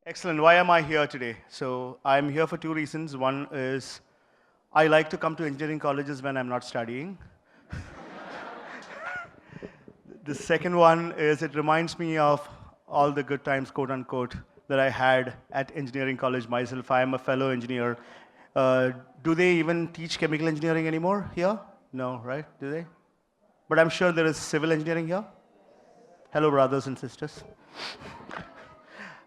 Excellent. Why am I here today? So I'm here for two reasons. One is I like to come to engineering colleges when I'm not studying. The second one is it reminds me of all the good times, quote unquote, that I had at engineering college myself. I am a fellow engineer. Uh, do they even teach chemical engineering anymore here? No, right? Do they? But I'm sure there is civil engineering here. Hello, brothers and sisters.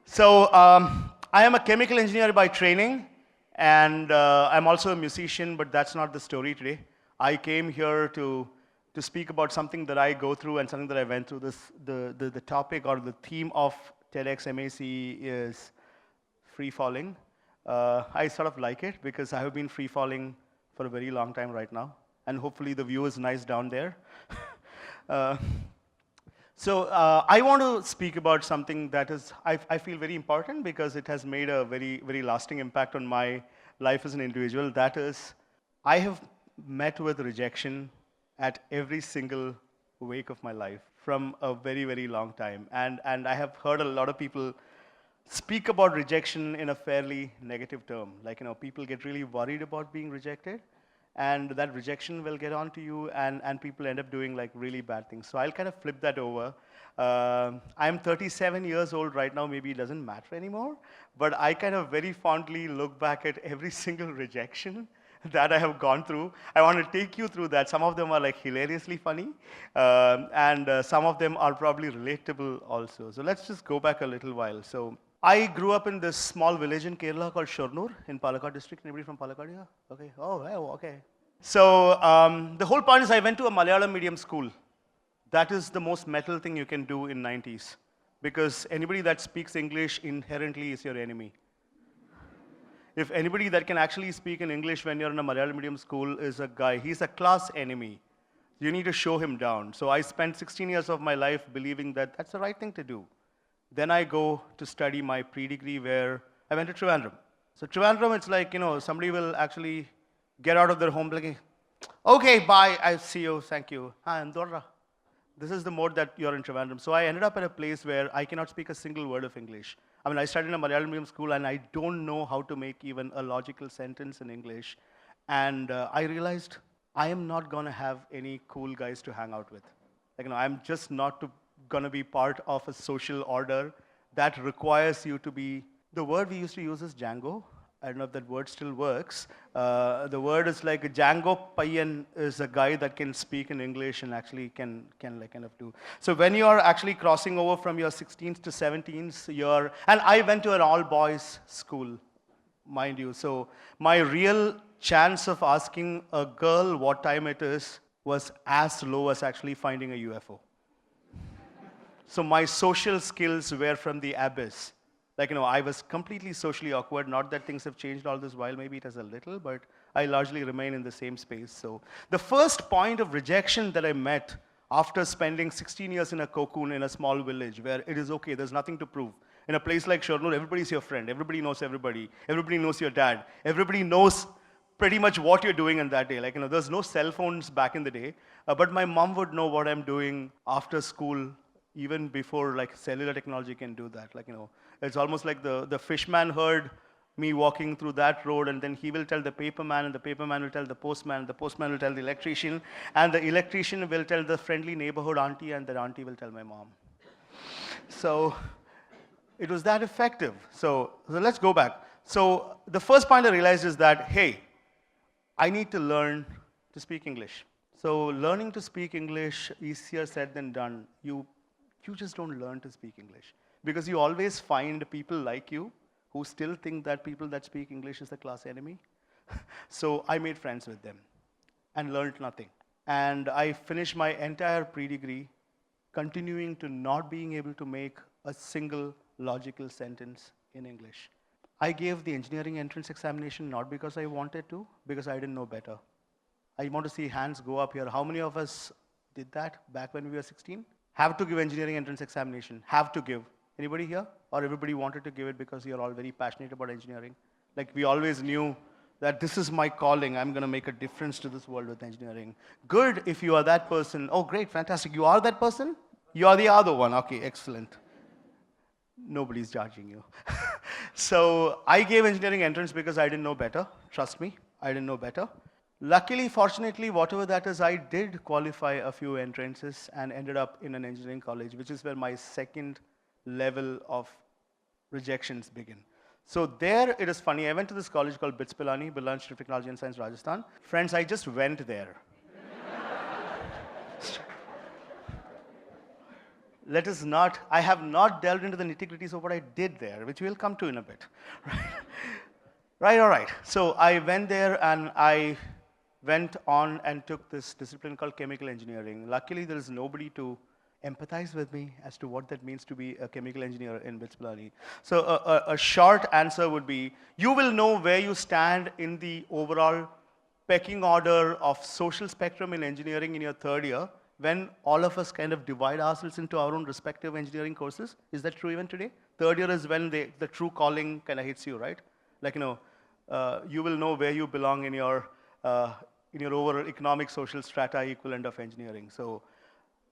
So I am a chemical engineer by training, and I'm also a musician, but that's not the story today. I came here to speak about something that I go through and something that I went through. The topic or the theme of TEDxMACE is free falling. I sort of like it because I have been free falling for a very long time right now, and hopefully the view is nice down there. uh, so I want to speak about something that is, I feel very important because it has made a very, very lasting impact on my life as an individual. That is, I have met with rejection at every single wake of my life from a very, very long time. And I have heard a lot of people speak about rejection in a fairly negative term. Like, people get really worried about being rejected, and that rejection will get onto you, and people end up doing like really bad things. So I'll kind of flip that over. I'm 37 years old right now, maybe it doesn't matter anymore, but I kind of very fondly look back at every single rejection that I have gone through. I want to take you through that. Some of them are like hilariously funny, and some of them are probably relatable also. So let's just go back a little while. So I grew up in this small village in Kerala called Shornur in Palakkad district. Anybody from Palakkad here? Okay. Oh, wow, okay. So the whole point is I went to a Malayalam medium school. That is the most metal thing you can do in 90s, because anybody that speaks English inherently is your enemy. If anybody that can actually speak in English when you're in a Malayalam medium school is a guy, he's a class enemy. You need to show him down. So I spent 16 years of my life believing that that's the right thing to do. Then I go to study my pre-degree where I went to Trivandrum. So Trivandrum, it's like, somebody will actually get out of their home like, okay, bye, I see you, thank you. Hi, Andorra. This is the mode that you're in Trivandrum. So I ended up at a place where I cannot speak a single word of English. I mean, I studied in a Malayalam medium school, and I don't know how to make even a logical sentence in English. And I realized I am not going to have any cool guys to hang out with. Like, I'm just not going to be part of a social order that requires you to be. The word we used to use is Django. I don't know if that word still works. The word is like a Django Payan is a guy that can speak in English and actually can like kind of do. So when you are actually crossing over from your 16th to 17th, and I went to an all boys school, mind you. So my real chance of asking a girl what time it is was as low as actually finding a UFO. So my social skills were from the abyss. Like, I was completely socially awkward. Not that things have changed all this while, maybe it has a little, but I largely remain in the same space. So the first point of rejection that I met after spending 16 years in a cocoon in a small village where it is okay, there's nothing to prove. In a place like Shornur, everybody's your friend. Everybody knows everybody. Everybody knows your dad. Everybody knows pretty much what you're doing in that day. Like, there's no cell phones back in the day, but my mom would know what I'm doing after school even before like cellular technology can do that. Like, it's almost like the fishman heard me walking through that road, and then he will tell the paperman, and the paperman will tell the postman, and the postman will tell the electrician, and the electrician will tell the friendly neighborhood auntie, and that auntie will tell my mom. So it was that effective. So let's go back. So the first point I realized is that, hey, I need to learn to speak English. So learning to speak English, easier said than done. You just don't learn to speak English, because you always find people like you who still think that people that speak English is the class enemy. So I made friends with them and learned nothing. And I finished my entire pre-degree continuing to not being able to make a single logical sentence in English. I gave the engineering entrance examination not because I wanted to, because I didn't know better. I want to see hands go up here. How many of us did that back when we were 16? Have to give engineering entrance examination. Have to give. Anybody here? Or everybody wanted to give it because you're all very passionate about engineering? Like, we always knew that this is my calling. I'm going to make a difference to this world with engineering. Good if you are that person. Oh, great, fantastic. You are that person? You are the other one. Okay, excellent. Nobody's judging you. So I gave engineering entrance because I didn't know better. Trust me, I didn't know better. Luckily, fortunately, whatever that is, I did qualify a few entrances and ended up in an engineering college, which is where my second level of rejections begin. So there, it is funny. I went to this college called BITS Pilani, Bilan Institute of Technology and Science, Rajasthan. Friends, I just went there. Let us not, I have not delved into the nitty-gritties of what I did there, which we'll come to in a bit. Right, all right. So I went there and I went on and took this discipline called chemical engineering. Luckily, there is nobody to empathize with me as to what that means to be a chemical engineer in BITS Pilani. So a short answer would be, you will know where you stand in the overall pecking order of social spectrum in engineering in your third year, when all of us kind of divide ourselves into our own respective engineering courses. Is that true even today? Third year is when the true calling kind of hits you, right? Like, you will know where you belong in your overall economic social strata equivalent of engineering. So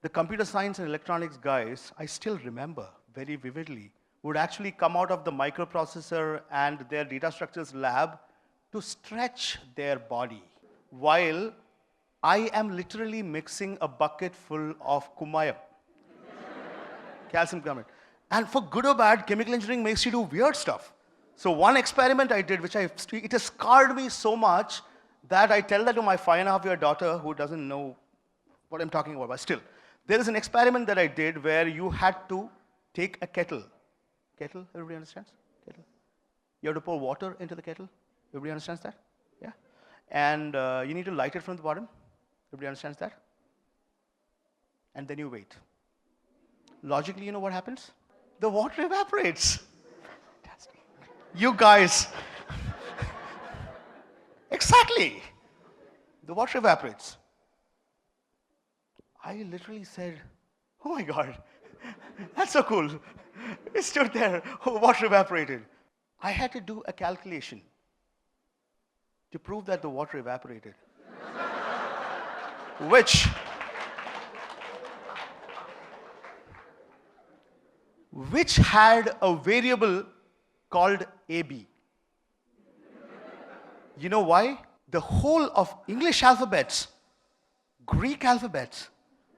the computer science and electronics guys, I still remember very vividly, would actually come out of the microprocessor and their data structures lab to stretch their body, while I am literally mixing a bucket full of kumayam, calcium carbonate. And for good or bad, chemical engineering makes you do weird stuff. So one experiment I did, it has scarred me so much that I tell that to my 5.5-year daughter who doesn't know what I'm talking about, but still. There is an experiment that I did where you had to take a kettle. Kettle, everybody understands? Kettle. You have to pour water into the kettle. Everybody understands that? Yeah. And you need to light it from the bottom. Everybody understands that? And then you wait. Logically, you know what happens? The water evaporates. Fantastic. You guys. Exactly. The water evaporates. I literally said, oh my God, that's so cool. It stood there, water evaporated. I had to do a calculation to prove that the water evaporated. which had a variable called AB. You know why? The whole of English alphabets, Greek alphabets,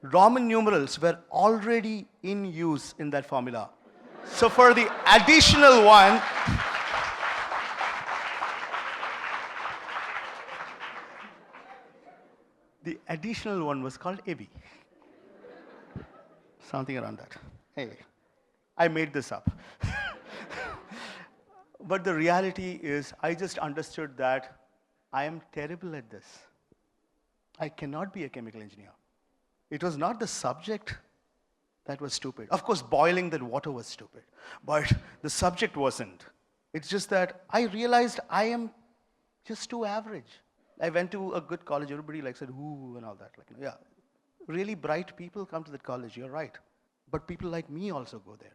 Roman numerals were already in use in that formula. So for the additional one, the additional one was called AB. Something around that. Anyway, I made this up. But the reality is, I just understood that I am terrible at this. I cannot be a chemical engineer. It was not the subject that was stupid. Of course, boiling that water was stupid, but the subject wasn't. It's just that I realized I am just too average. I went to a good college. Everybody said, ooh, and all that. Yeah, really bright people come to that college. You're right. But people like me also go there.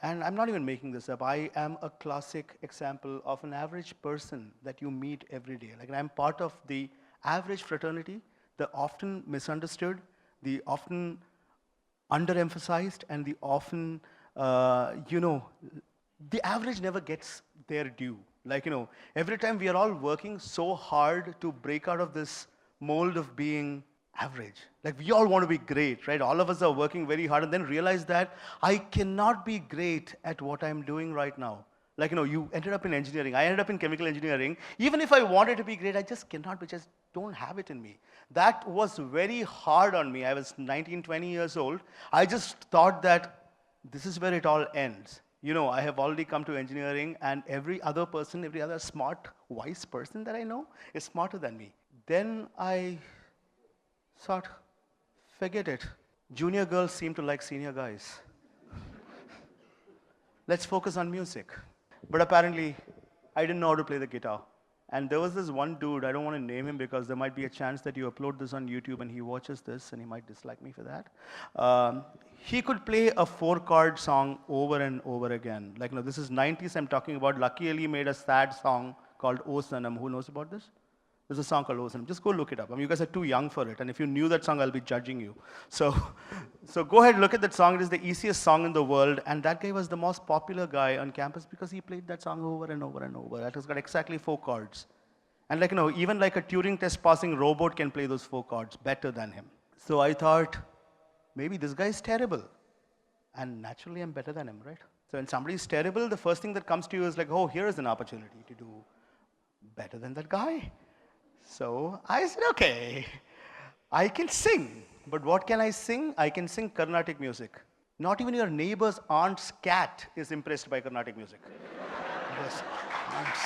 And I'm not even making this up. I am a classic example of an average person that you meet every day. I'm part of the average fraternity, the often misunderstood, the often underemphasized, and the often, the average never gets their due. Every time we are all working so hard to break out of this mold of being average. We all want to be great, right? All of us are working very hard and then realize that I cannot be great at what I'm doing right now. You ended up in engineering. I ended up in chemical engineering. Even if I wanted to be great, I just cannot, because I just don't have it in me. That was very hard on me. I was 19, 20 years old. I just thought that this is where it all ends. I have already come to engineering, and every other person, every other smart, wise person that I know is smarter than me. Then I thought, forget it. Junior girls seem to like senior guys. Let's focus on music. But apparently, I didn't know how to play the guitar. And there was this one dude, I don't want to name him because there might be a chance that you upload this on YouTube and he watches this and he might dislike me for that. He could play a 4-chord song over and over again. This is 90s I'm talking about. Lucky Ali made a sad song called O Sanam. Who knows about this? There's a song called O Sanam. Just go look it up. You guys are too young for it. And if you knew that song, I'll be judging you. So So go ahead, look at that song. It is the easiest song in the world. And that guy was the most popular guy on campus because he played that song over and over and over. That has got exactly 4 chords. And like, even like a Turing test passing robot can play those 4 chords better than him. So I thought, maybe this guy is terrible. And naturally, I'm better than him, right? So when somebody is terrible, the first thing that comes to you is like, oh, here is an opportunity to do better than that guy. So I said, okay, I can sing. But what can I sing? I can sing carnatic music. Not even your neighbor's aunt's cat is impressed by carnatic music. Yes, aunts.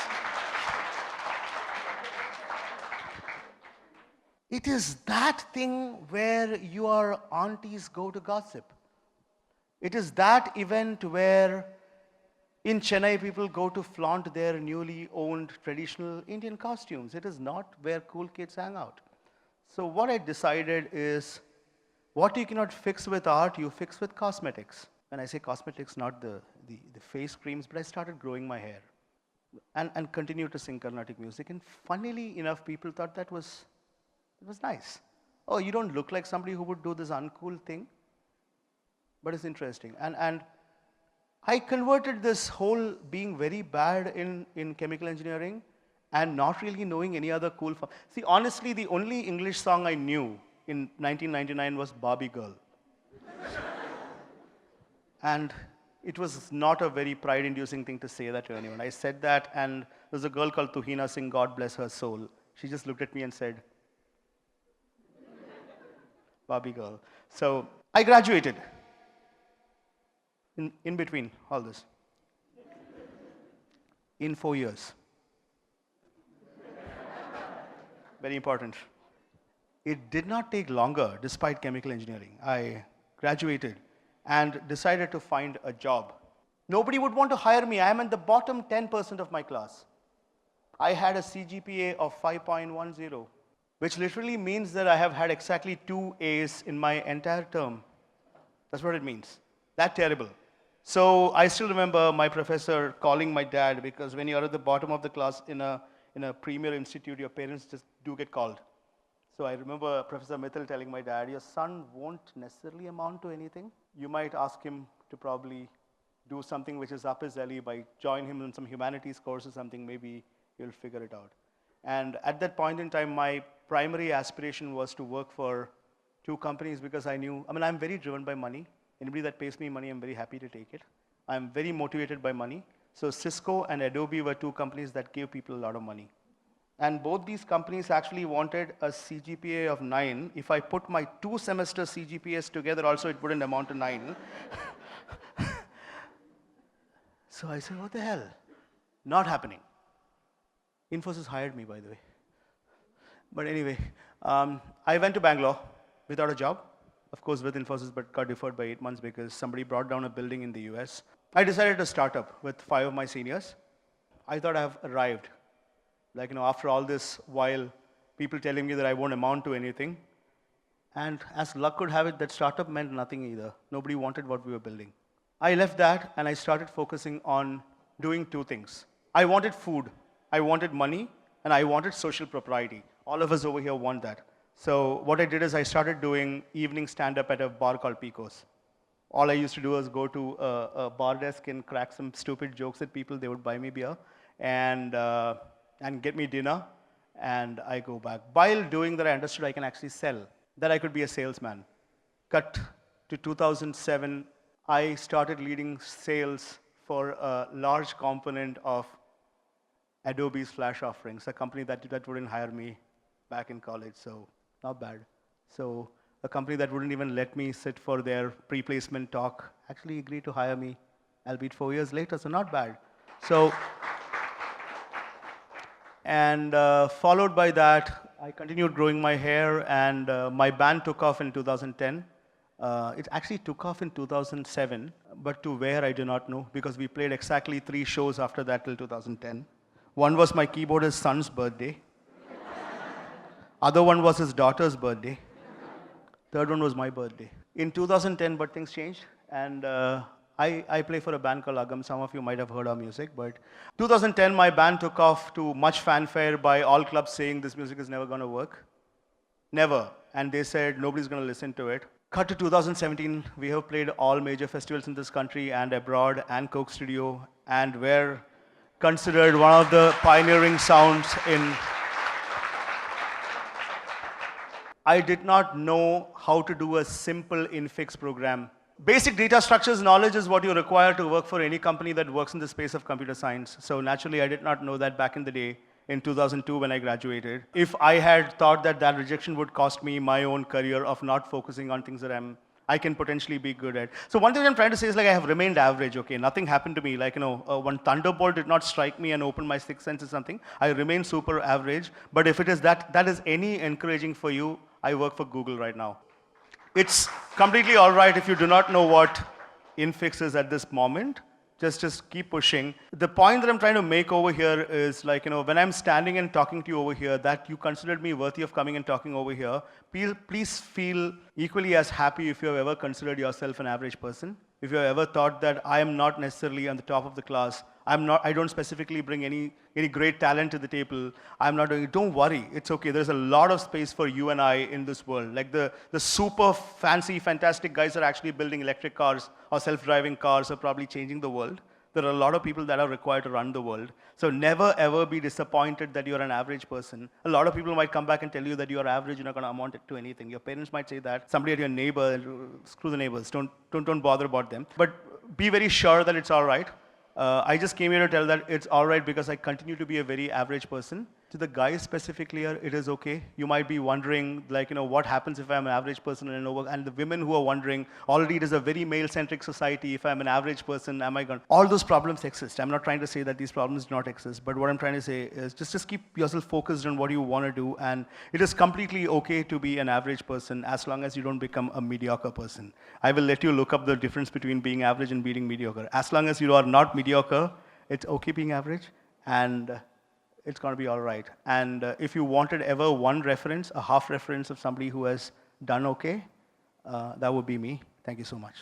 It is that thing where your aunties go to gossip. It is that event where in Chennai people go to flaunt their newly owned traditional Indian costumes. It is not where cool kids hang out. So what I decided is, what you cannot fix with art, you fix with cosmetics. When I say cosmetics, not the face creams, but I started growing my hair and continued to sing Carnatic music. And funnily enough, people thought it was nice. Oh, you don't look like somebody who would do this uncool thing, but it's interesting. And I converted this whole being very bad in chemical engineering and not really knowing any other cool form. See, honestly, the only English song I knew in 1999 was Barbie Girl. And it was not a very pride-inducing thing to say that to anyone. I said that, and there's a girl called Tuhina Singh, God bless her soul. She just looked at me and said, Barbie Girl. So I graduated in between all this in 4 years. Very important. It did not take longer despite chemical engineering. I graduated and decided to find a job. Nobody would want to hire me. I am in the bottom 10% of my class. I had a CGPA of 5.10, which literally means that I have had exactly 2 A's in my entire term. That's what it means. That terrible. So I still remember my professor calling my dad, because when you're at the bottom of the class in a premier institute, your parents just do get called. So I remember Professor Mithil telling my dad, your son won't necessarily amount to anything. You might ask him to probably do something which is up his alley by join him in some humanities course or something, maybe he'll figure it out. And at that point in time, my primary aspiration was to work for 2 companies because I'm very driven by money. Anybody that pays me money, I'm very happy to take it. I'm very motivated by money. So Cisco and Adobe were 2 companies that gave people a lot of money. And both these companies actually wanted a CGPA of 9. If I put my 2 semester CGPAs together also, it wouldn't amount to 9. So I said, what the hell? Not happening. Infosys hired me, by the way. But anyway, I went to Bangalore without a job. Of course, with Infosys, but got deferred by 8 months because somebody brought down a building in the US. I decided to start up with 5 of my seniors. I thought I've arrived. After all this while, people telling me that I won't amount to anything. And as luck could have it, that startup meant nothing either. Nobody wanted what we were building. I left that and I started focusing on doing 2 things. I wanted food, I wanted money, and I wanted social propriety. All of us over here want that. So what I did is I started doing evening stand-up at a bar called Pico's. All I used to do was go to a bar desk and crack some stupid jokes at people. They would buy me beer and get me dinner, and I go back. While doing that, I understood I can actually sell, that I could be a salesman. Cut to 2007, I started leading sales for a large component of Adobe's Flash offerings, a company that wouldn't hire me back in college, so not bad. So a company that wouldn't even let me sit for their pre-placement talk actually agreed to hire me, albeit 4 years later, so not bad. So, and followed by that, I continued growing my hair, and my band took off in 2010. It actually took off in 2007, but to where I do not know, because we played exactly 3 shows after that till 2010. One was my keyboardist's son's birthday. Other one was his daughter's birthday. Third one was my birthday. In 2010, but things changed, and I play for a band called Agam. Some of you might have heard our music, but 2010, my band took off to much fanfare by all clubs saying this music is never going to work. Never. And they said nobody's going to listen to it. Cut to 2017, we have played all major festivals in this country and abroad, and Coke Studio, and we're considered one of the pioneering sounds in... I did not know how to do a simple infix program. Basic data structures knowledge is what you require to work for any company that works in the space of computer science. So naturally, I did not know that back in the day, in 2002 when I graduated. If I had thought that that rejection would cost me my own career of not focusing on things that I can potentially be good at. So one thing I'm trying to say is like I have remained average, okay? Nothing happened to me. Like, one thunderbolt did not strike me and open my sixth sense or something. I remain super average. But if it is that is any encouraging for you, I work for Google right now. It's completely all right if you do not know what infix is at this moment. Just keep pushing. The point that I'm trying to make over here is like, when I'm standing and talking to you over here, that you considered me worthy of coming and talking over here, please feel equally as happy if you have ever considered yourself an average person. If you have ever thought that I am not necessarily on the top of the class, I don't specifically bring any great talent to the table, I'm not doing it, don't worry, it's okay. There's a lot of space for you and I in this world. Like the super fancy, fantastic guys are actually building electric cars or self-driving cars or probably changing the world. There are a lot of people that are required to run the world. So never ever be disappointed that you're an average person. A lot of people might come back and tell you that you're average, you're not going to amount to anything. Your parents might say that. Somebody at your neighbor, screw the neighbors, don't bother about them. But be very sure that it's all right. I just came here to tell that it's all right because I continue to be a very average person. To the guys specifically here, it is okay. You might be wondering, like, what happens if I'm an average person and the women who are wondering, already it is a very male-centric society. If I'm an average person, am I going to... All those problems exist. I'm not trying to say that these problems do not exist, but what I'm trying to say is just keep yourself focused on what you want to do, and it is completely okay to be an average person as long as you don't become a mediocre person. I will let you look up the difference between being average and being mediocre. As long as you are not mediocre, it's okay being average, and it's going to be all right. And if you wanted ever one reference, a half reference of somebody who has done okay, that would be me. Thank you so much.